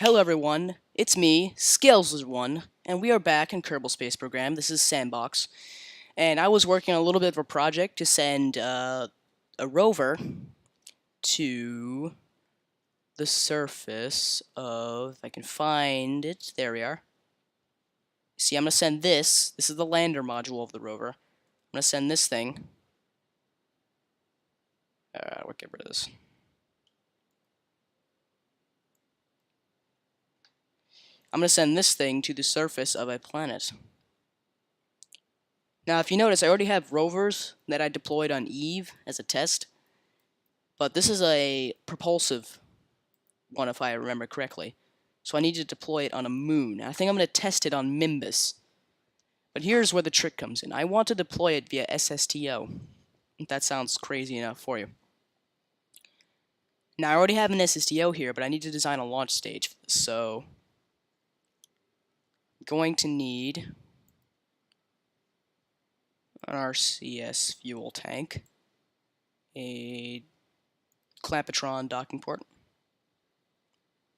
Hello everyone, it's me, Scales1, and we are back in Kerbal Space Program. This is Sandbox, and I was working on a little bit of a project to send a rover to the surface of, if I can find it, there we are. See, I'm going to send this is the lander module of the rover. I'm going to send this thing, we'll get rid of this. I'm going to send this thing to the surface of a planet. Now, if you notice, I already have rovers that I deployed on Eve as a test, but this is a propulsive one, if I remember correctly. So I need to deploy it on a moon. I think I'm going to test it on Mimbus. But here's where the trick comes in. I want to deploy it via SSTO. If that sounds crazy enough for you. Now, I already have an SSTO here, but I need to design a launch stage for this. So, I'm going to need an RCS fuel tank, a clampetron docking port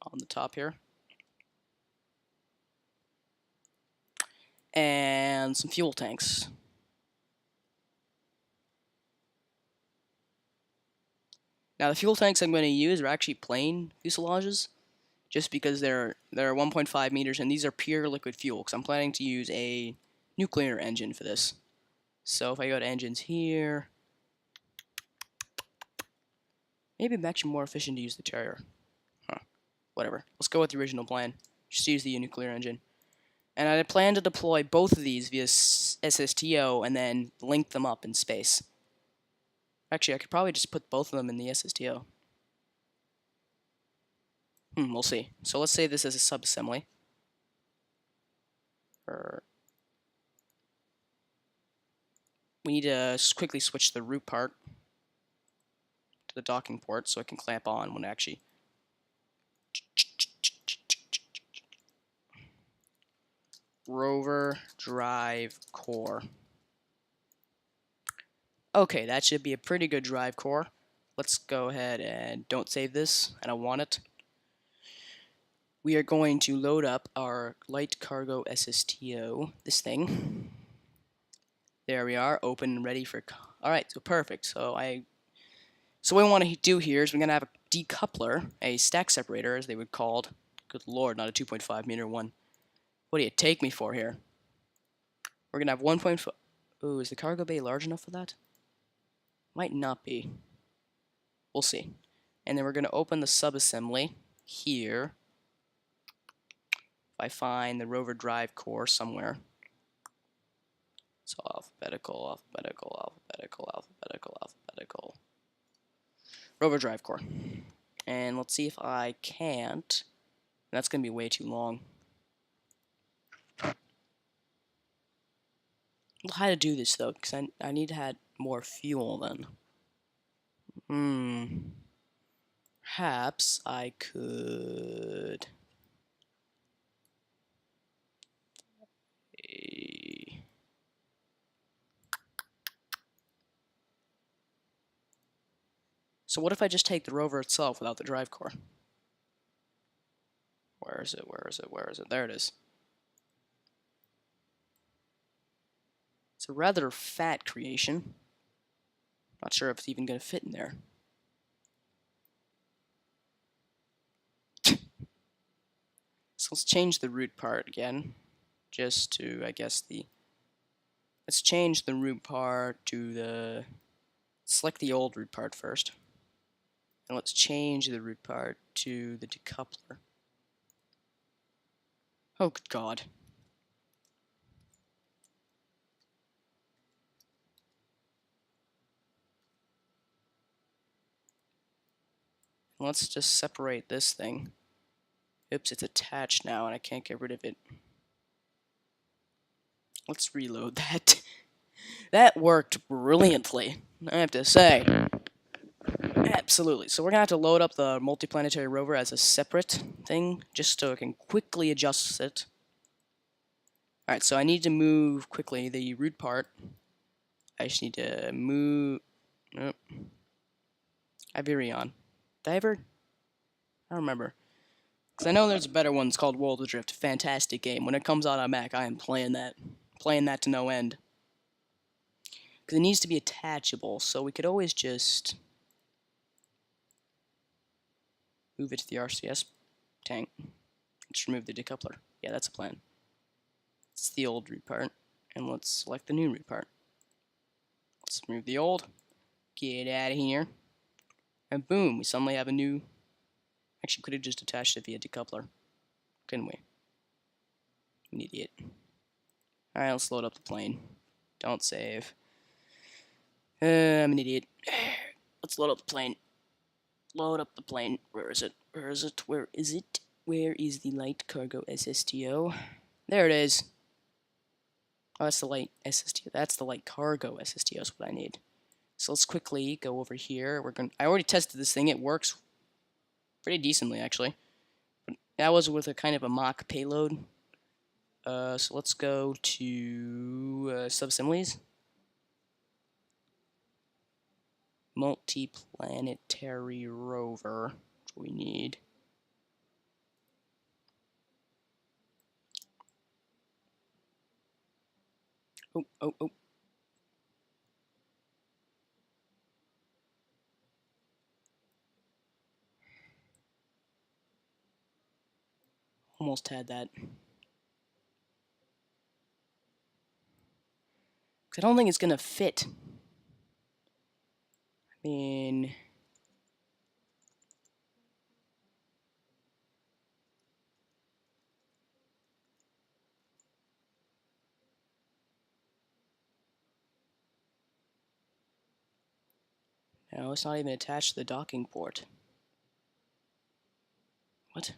on the top here, and some fuel tanks. Now the fuel tanks I'm going to use are actually plain fuselages, just because they're 1.5 meters, and these are pure liquid fuel, because I'm planning to use a nuclear engine for this. So if I go to engines here, maybe I'm actually more efficient to use the Terrier. Whatever. Let's go with the original plan. Just use the nuclear engine. And I plan to deploy both of these via SSTO and then link them up in space. Actually, I could probably just put both of them in the SSTO. We'll see. So let's say this is a subassembly. We need to quickly switch the root part to the docking port so it can clamp on when actually... Rover drive core. Okay, that should be a pretty good drive core. Let's go ahead and don't save this. I don't want it. We are going to load up our light cargo SSTO, this thing. There we are, open and ready for... Alright, so perfect. So what we want to do here is we're going to have a decoupler, a stack separator, as they would call it. Good lord, not a 2.5 meter one. What do you take me for here? We're going to have 1.5... Ooh, is the cargo bay large enough for that? Might not be. We'll see. And then we're going to open the subassembly here. If I find the rover drive core somewhere. So alphabetical, alphabetical, alphabetical, alphabetical, alphabetical. Rover drive core. And let's see if I can't. That's going to be way too long. Well, how to do this though, because I need to add more fuel then. Perhaps I could... So what if I just take the rover itself without the drive core? Where is it? Where is it? Where is it? There it is. It's a rather fat creation. Not sure if it's even going to fit in there. So let's change the root part again. Just to, I guess, let's change the root part to the... Select the old root part first. And let's change the root part to the decoupler. Oh, good God. Let's just separate this thing. Oops, it's attached now and I can't get rid of it. Let's reload that. That worked brilliantly, I have to say. Absolutely. So we're going to have to load up the multiplanetary rover as a separate thing, just so I can quickly adjust it. Alright, so I need to move quickly the root part. I just need to move... Nope. Iberion. Did I ever... I don't remember. Because I know there's a better one. It's called World of Drift. Fantastic game. When it comes out on Mac, I am playing that. Playing that to no end. Because it needs to be attachable, so we could always just move it to the RCS tank. Just remove the decoupler. Yeah, that's a plan. It's the old root part. And let's select the new root part. Let's remove the old. Get out of here. And boom, we suddenly have a new... Actually, could have just attached it via decoupler. Couldn't we? I'm an idiot. Alright, let's load up the plane. Don't save. I'm an idiot. Let's load up the plane. Load up the plane. Where is it? Where is it? Where is it? Where is the light cargo SSTO? There it is. Oh, that's the light SSTO. That's the light cargo SSTO is what I need. So let's quickly go over here. I already tested this thing. It works pretty decently, actually. But that was with a kind of a mock payload. So let's go to subassemblies. Multiplanetary rover. That's what we need. Oh, oh, oh. Almost had that. I don't think it's gonna fit. I mean... No, it's not even attached to the docking port. What?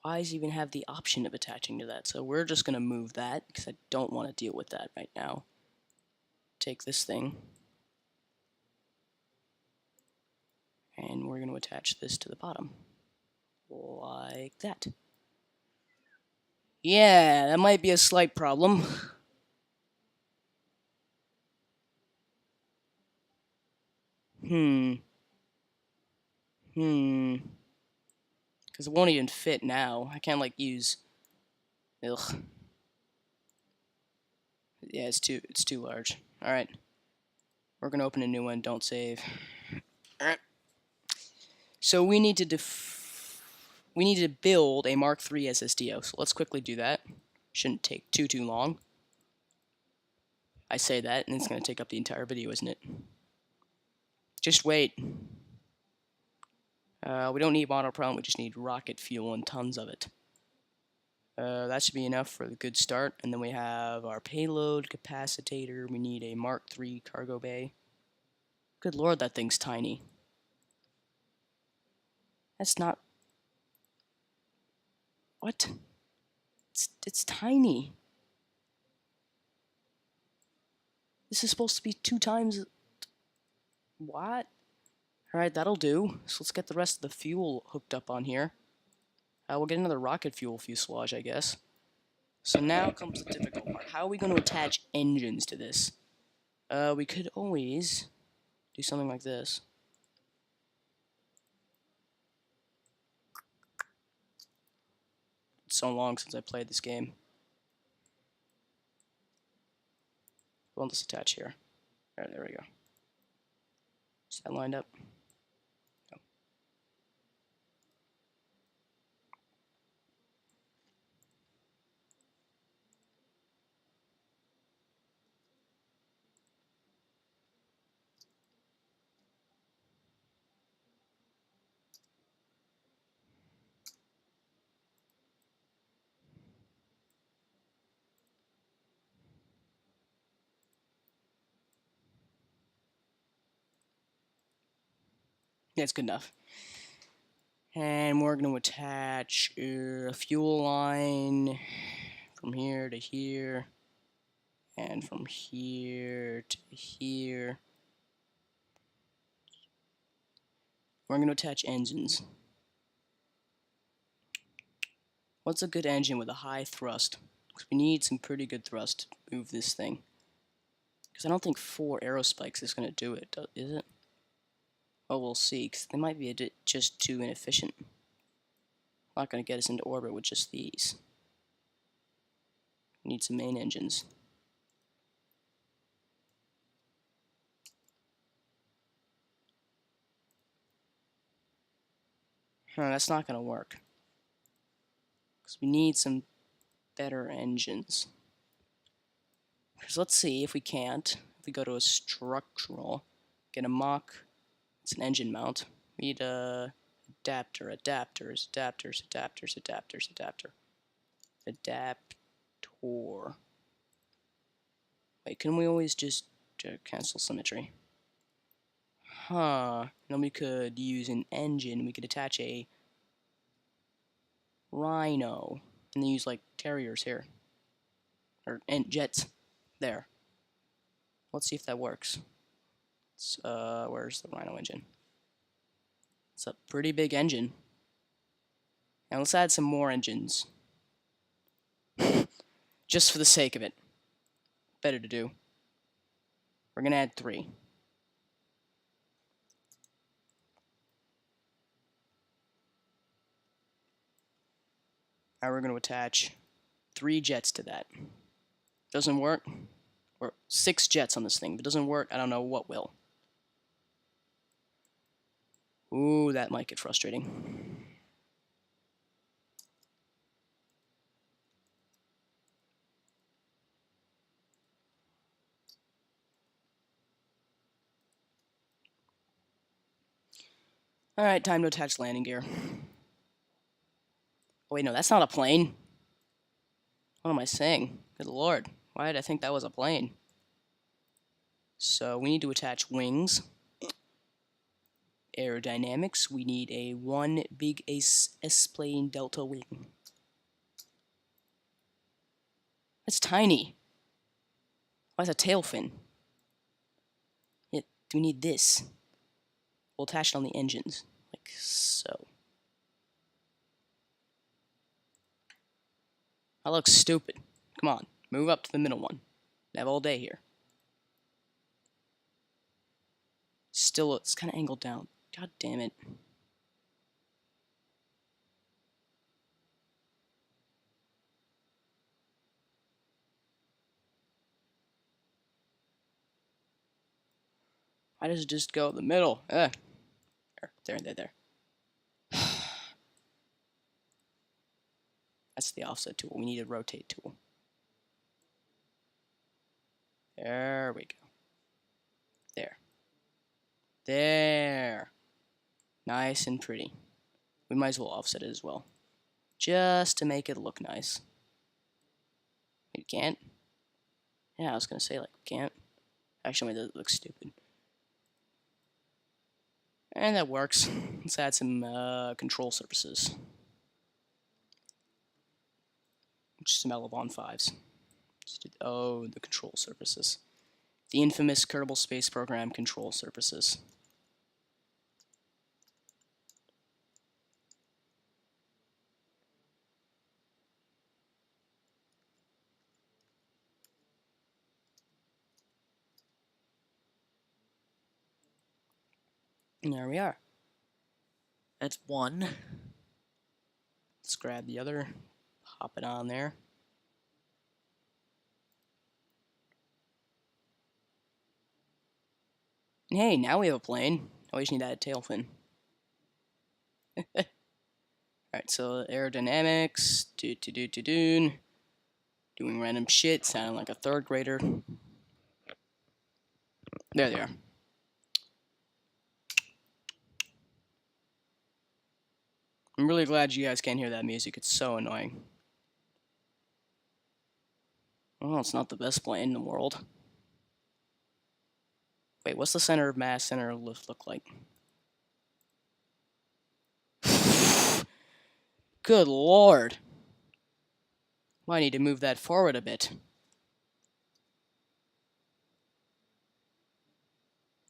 Why does it even have the option of attaching to that? So we're just gonna move that, because I don't want to deal with that right now. Take this thing. And we're gonna attach this to the bottom. Like that. Yeah, that might be a slight problem. Because it won't even fit now. I can't, like, use... Ugh. Yeah, it's too large. Alright. We're gonna open a new one. Don't save. Alright. So we need to build a Mark III SSDO. So let's quickly do that. Shouldn't take too long. I say that, and it's gonna take up the entire video, isn't it? Just wait. We don't need model propellant, we just need rocket fuel and tons of it. That should be enough for the good start. And then we have our payload capacitator. We need a Mark III cargo bay. Good lord, that thing's tiny. That's not... What? It's tiny. This is supposed to be 2 times... What? Alright, that'll do. So let's get the rest of the fuel hooked up on here. We'll get another rocket fuel fuselage, I guess. So now comes the difficult part. How are we going to attach engines to this? We could always do something like this. It's so long since I played this game. We'll just attach here. There we go. Is that lined up? No. Yeah, it's good enough. And we're going to attach a fuel line from here to here, and from here to here. We're going to attach engines. What's a good engine with a high thrust? Because we need some pretty good thrust to move this thing. Because I don't think 4 aerospikes is going to do it, is it? Oh, we'll see, because they might be just too inefficient. Not going to get us into orbit with just these. We need some main engines. That's not going to work. Because we need some better engines. Because let's see if we can't. If we go to a structural, get a mock, it's an engine mount. We need a adapter. Wait, can we always just cancel symmetry? Then we could use an engine. We could attach a rhino and then use like terriers here. And jets. There. Let's see if that works. Where's the rhino engine? It's a pretty big engine. And let's add some more engines. Just for the sake of it. Better to do. We're going to add 3. Now we're going to attach 3 jets to that. Doesn't work. Or 6 jets on this thing. If it doesn't work, I don't know what will. Ooh, that might get frustrating. Alright, time to attach landing gear. Oh wait, no, that's not a plane. What am I saying? Good lord. Why did I think that was a plane? So we need to attach wings. Aerodynamics, we need a 1 big S-plane delta wing. That's tiny. Why is a tail fin? Yeah, we need this. We'll attach it on the engines, like so. That looks stupid. Come on, move up to the middle one. I have all day here. Still, it's kind of angled down. God damn it. Why does it just go in the middle? There. That's the offset tool. We need a rotate tool. There we go. There. There. Nice and pretty. We might as well offset it as well. Just to make it look nice. We can't? Yeah, I was going to say, like, we can't. Actually, that looks stupid. And that works. Let's add some control surfaces. Just some Elevon 5s. Oh, the control surfaces. The infamous Kerbal Space Program control surfaces. And there we are. That's 1. Let's grab the other, pop it on there. And hey, now we have a plane. I just need to add a tail fin. Alright, so aerodynamics, doing random shit, sounding like a 3rd grader. There they are. I'm really glad you guys can't hear that music, it's so annoying. Well, it's not the best plane in the world. Wait, what's the center of mass, center of lift look like? Good lord. Might need to move that forward a bit.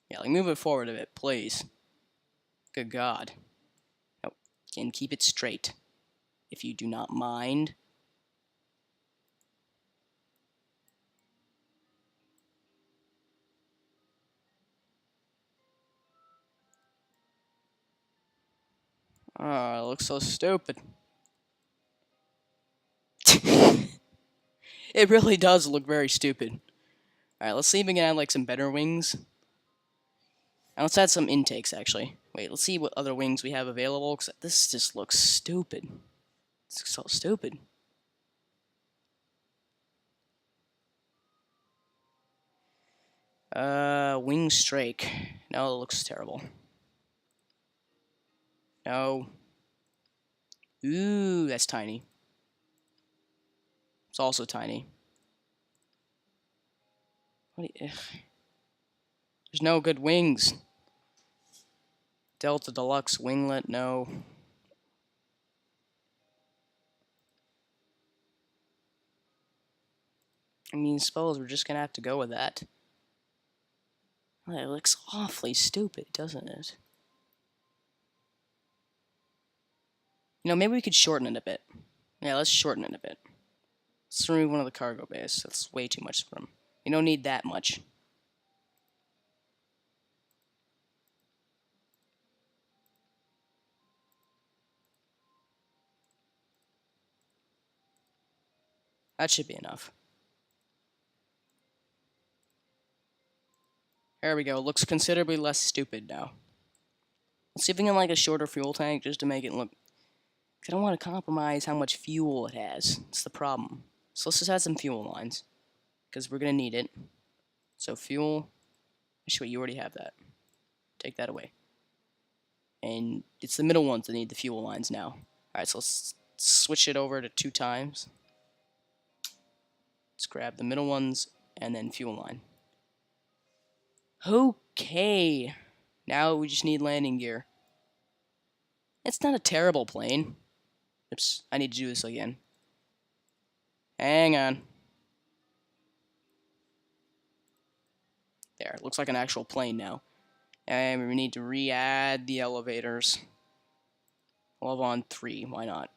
Yeah, like move it forward a bit, please. Good god. Oh, and keep it straight, if you do not mind. Oh, it looks so stupid. It really does look very stupid. Alright, let's see if we can add like some better wings. And let's add some intakes actually. Wait, let's see what other wings we have available, because this just looks stupid. It's so stupid. Wing strike. No, it looks terrible. No. Ooh, that's tiny. It's also tiny. There's no good wings. Delta Deluxe winglet, no. I mean, suppose we're just gonna have to go with that. It looks awfully stupid, doesn't it? You know, maybe we could shorten it a bit. Yeah, let's shorten it a bit. Let's remove one of the cargo bays. That's way too much for them. You don't need that much. That should be enough. There we go. Looks considerably less stupid now. Let's see if we can like a shorter fuel tank just to make it look. I don't want to compromise how much fuel it has. It's the problem. So let's just add some fuel lines, because we're gonna need it. So fuel. Actually, you already have that. Take that away. And it's the middle ones that need the fuel lines now. All right, so let's switch it over to 2 times. Let's grab the middle ones and then fuel line. Okay. Now we just need landing gear. It's not a terrible plane. Oops, I need to do this again. Hang on. There, it looks like an actual plane now. And we need to re-add the elevators. Love on 3, why not?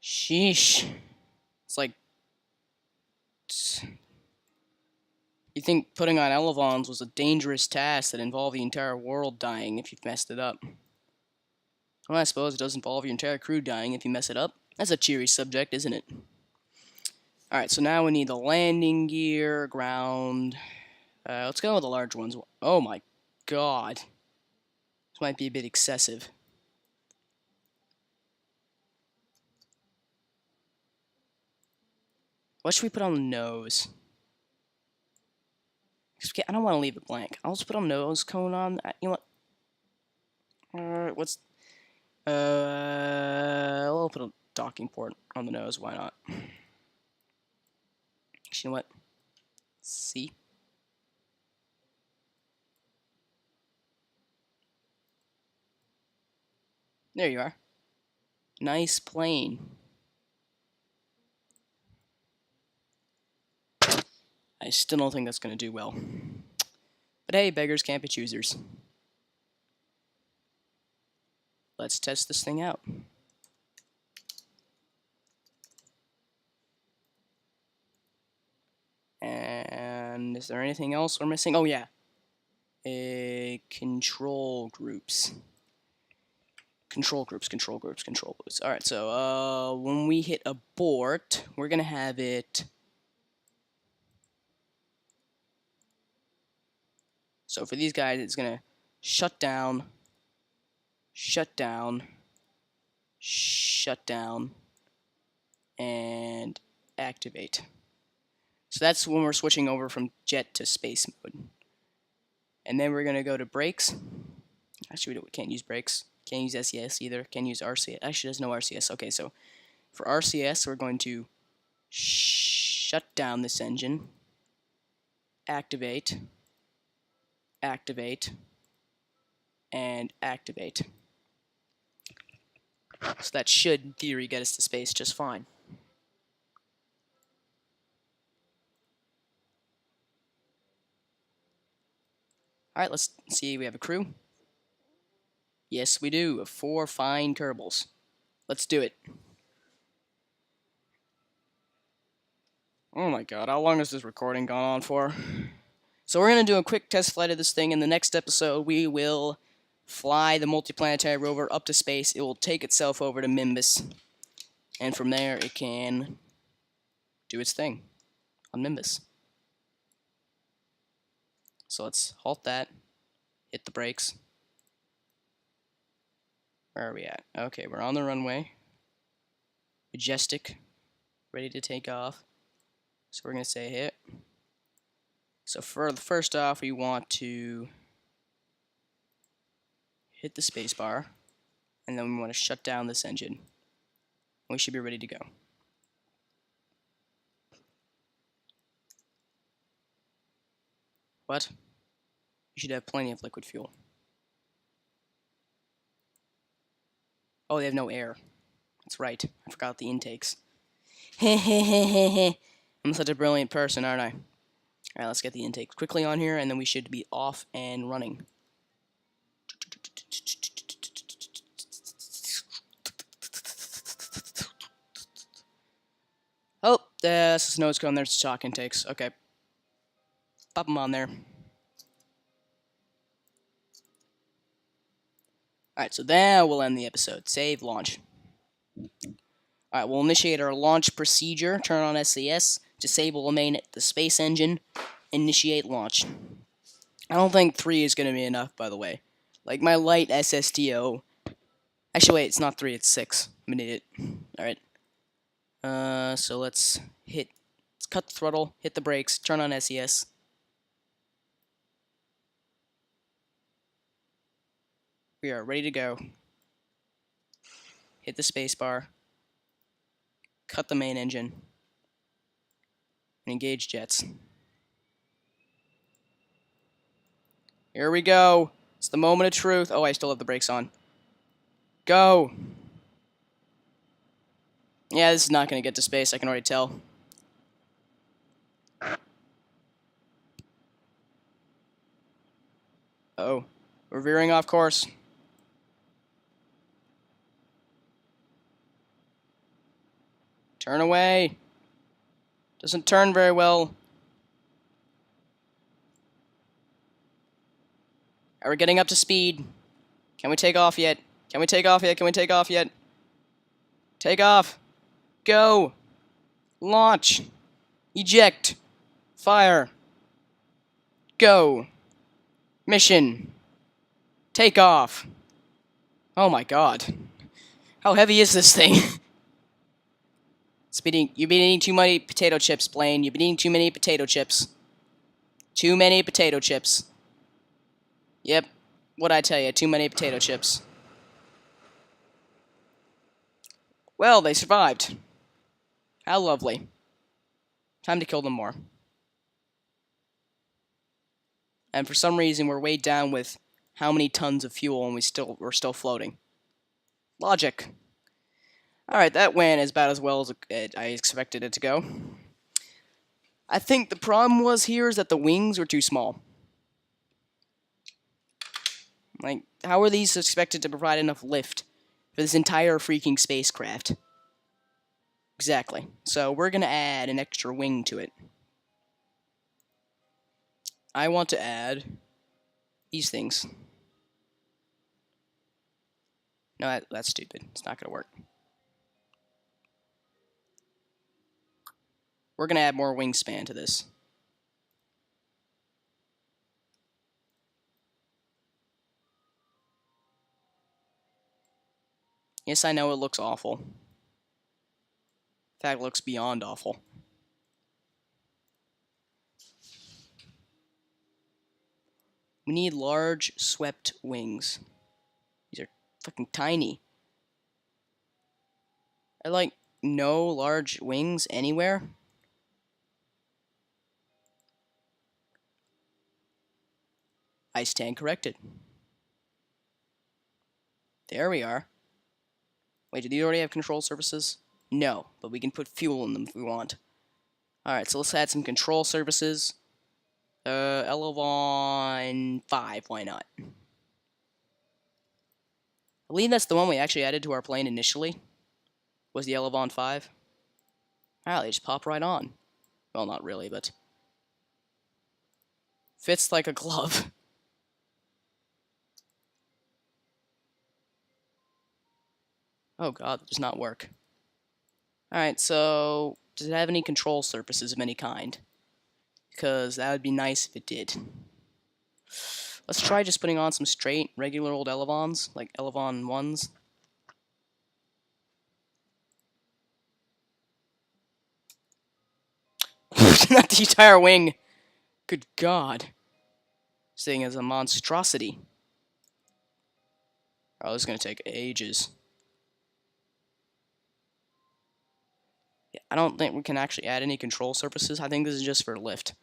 Sheesh. It's like... You think putting on elevons was a dangerous task that involved the entire world dying if you messed it up. Well, I suppose it does involve your entire crew dying if you mess it up. That's a cheery subject, isn't it? Alright, so now we need the landing gear, ground. Let's go with the large ones. Oh my god. This might be a bit excessive. What should we put on the nose? I don't want to leave it blank. I'll just put a nose cone on. You know what? What's... I'll put a docking port on the nose. Why not? You know what? See? There you are. Nice plane. I still don't think that's going to do well. But hey, beggars can't be choosers. Let's test this thing out. And is there anything else we're missing? Oh yeah. Control groups. Control groups. Alright, so when we hit abort, we're gonna have it. So for these guys, it's gonna shut down, and activate. So that's when we're switching over from jet to space mode. And then we're gonna go to brakes. Actually, we can't use brakes. Can't use SES either. Can't use RCS. Actually, there's no RCS. Okay, so for RCS, we're going to shut down this engine, activate, and activate. So that should, in theory, get us to space just fine. Alright, let's see. We have a crew. Yes, we do. 4 fine kerbals. Let's do it. Oh my god, how long has this recording gone on for? So we're going to do a quick test flight of this thing. In the next episode, we will fly the multiplanetary rover up to space. It will take itself over to Mimbus. And from there, it can do its thing on Mimbus. So let's halt that. Hit the brakes. Where are we at? Okay, we're on the runway. Majestic. Ready to take off. So we're going to say hit. So for the first off, we want to hit the spacebar, and then we want to shut down this engine. We should be ready to go. What? You should have plenty of liquid fuel. Oh, they have no air. That's right. I forgot the intakes. I'm such a brilliant person, aren't I? Alright, let's get the intakes quickly on here, and then we should be off and running. Oh, there's a nose cone. There's the shock intakes. Okay. Pop them on there. Alright, so then we'll end the episode. Save, launch. Alright, we'll initiate our launch procedure. Turn on SCS. Disable the space engine. Initiate launch. I don't think 3 is going to be enough, by the way. Like, my light SSTO... Actually, wait, it's not 3, it's 6. I'm an idiot. Alright. So let's cut the throttle, hit the brakes, turn on SES. We are ready to go. Hit the spacebar. Cut the main engine. And engage jets. Here we go. It's the moment of truth. Oh, I still have the brakes on. Go! Yeah, this is not going to get to space, I can already tell. Uh-oh. We're veering off course. Turn away. Doesn't turn very well. Are we getting up to speed? Can we take off yet? Can we take off yet? Can we take off yet? Take off. Go. Launch. Eject. Fire. Go. Mission. Take off. Oh my god. How heavy is this thing? You've been eating too many potato chips, Blaine. You've been eating too many potato chips. Too many potato chips. Yep. What'd I tell you? Too many potato chips. Well, they survived. How lovely. Time to kill them more. And for some reason, we're weighed down with how many tons of fuel, and we're still floating. Logic. Alright, that went about as well as I expected it to go. I think the problem here is that the wings were too small. Like, how are these expected to provide enough lift for this entire freaking spacecraft? Exactly. So we're going to add an extra wing to it. I want to add these things. No, that's stupid. It's not going to work. We're going to add more wingspan to this. Yes, I know it looks awful. In fact, it looks beyond awful. We need large, swept wings. These are fucking tiny. I like no large wings anywhere. I stand corrected. There we are. Wait, do these already have control surfaces? No, but we can put fuel in them if we want. Alright, so let's add some control surfaces. Elevon 5, why not? I believe that's the one we actually added to our plane initially, was the Elevon 5. Wow, they just pop right on. Well, not really, but fits like a glove. Oh god, that does not work. Alright, so does it have any control surfaces of any kind? Because that would be nice if it did. Let's try just putting on some straight, regular old Elevons, like Elevon 1s. Not the entire wing! Good god. This thing is a monstrosity. Oh, this is gonna take ages. Yeah, I don't think we can actually add any control surfaces. I think this is just for lift.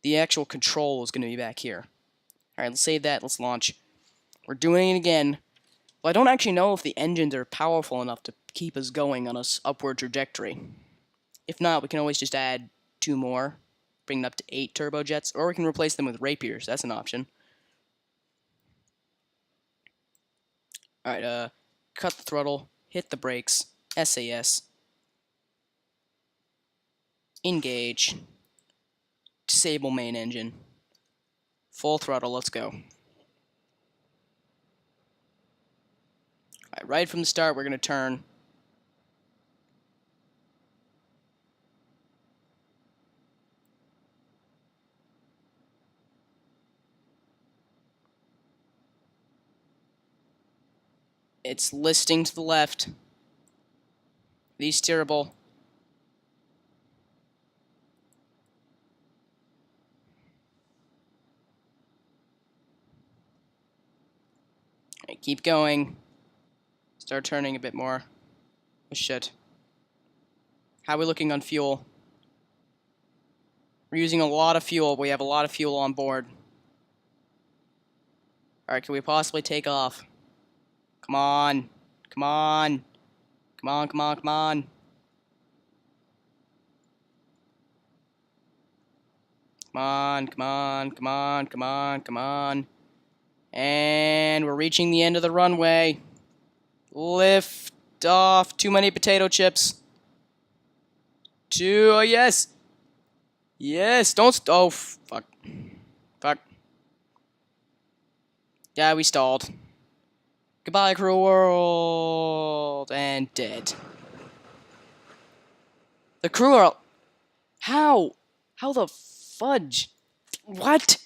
The actual control is gonna be back here. Alright, let's save that, let's launch. We're doing it again. Well, I don't actually know if the engines are powerful enough to keep us going on an upward trajectory. If not, we can always just add 2 more, bring it up to 8 turbojets, or we can replace them with rapiers. That's an option. Alright, cut the throttle, hit the brakes, SAS, engage, disable main engine, full throttle, let's go. Alright, right from the start, we're going to turn. It's listing to the left. The steerable. Alright, keep going. Start turning a bit more. Oh shit. How are we looking on fuel? We're using a lot of fuel. We have a lot of fuel on board. Alright, can we possibly take off? Come on. Come on. Come on, come on, come on. Come on, come on, come on, come on, come on. And we're reaching the end of the runway. Lift off. Too many potato chips. Oh, yes. Yes, don't. Oh, fuck. Fuck. Yeah, we stalled. Goodbye, cruel world. And dead. The crew are. How? How the fudge? What?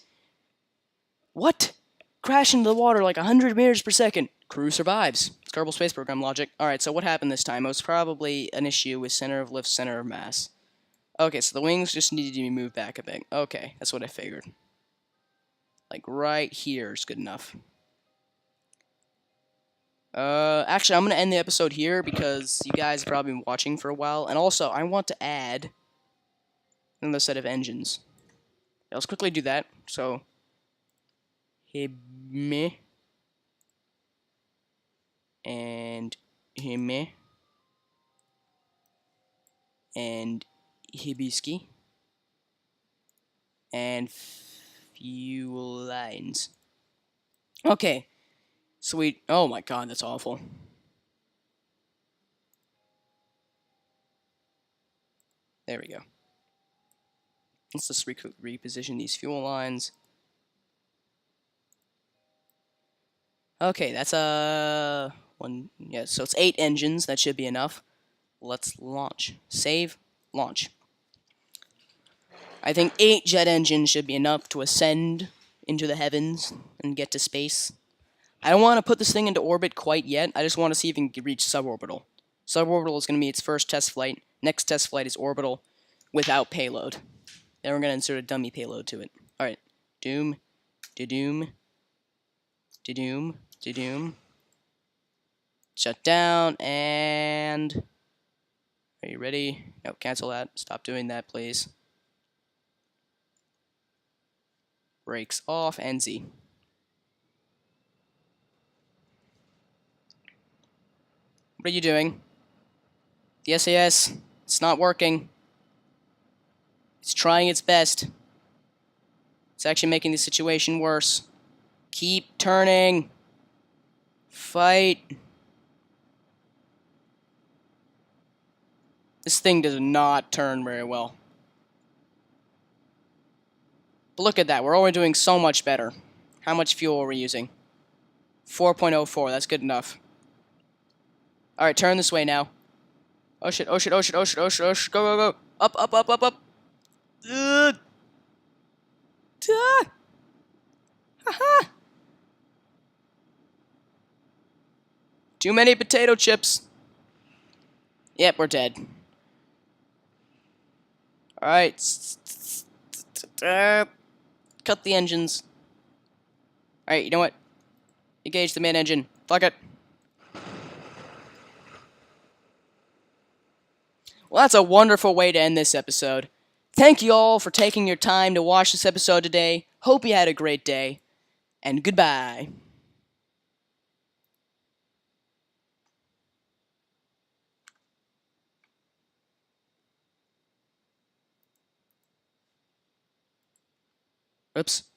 What? Crash into the water like 100 meters per second. Crew survives. It's Kerbal Space Program logic. Alright, so what happened this time? It was probably an issue with center of lift, center of mass. Okay, so the wings just needed to be moved back a bit. Okay, that's what I figured. Like right here is good enough. Actually, I'm going to end the episode here because you guys have probably been watching for a while. And also, I want to add another set of engines. Yeah, let's quickly do that. So, hime and hime and hibisky and fuel lines. Okay, sweet. Oh my god, that's awful. There we go. Let's just reposition these fuel lines. Okay, that's one. Yeah, so it's 8 engines. That should be enough. Let's launch. Save. Launch. I think 8 jet engines should be enough to ascend into the heavens and get to space. I don't want to put this thing into orbit quite yet. I just want to see if it can reach suborbital. Suborbital is going to be its first test flight. Next test flight is orbital without payload. Then we're going to insert a dummy payload to it. Alright. Doom. Da-doom. Da-doom. Da-doom. Shut down. And... Are you ready? No, cancel that. Stop doing that, please. Brakes off. And Z. What are you doing? The SAS. It's not working. It's trying its best. It's actually making the situation worse. Keep turning. Fight. This thing does not turn very well. But look at that. We're already doing so much better. How much fuel are we using? 4.04. That's good enough. Alright, turn this way now. Oh shit, oh shit, oh shit, oh shit, oh shit, oh shit. Go, go, go. Up, up, up, up, up. Haha. Too many potato chips. Yep, we're dead. Alright. Cut the engines. Alright, you know what? Engage the main engine. Fuck it. Well, that's a wonderful way to end this episode. Thank you all for taking your time to watch this episode today. Hope you had a great day. And goodbye. Oops.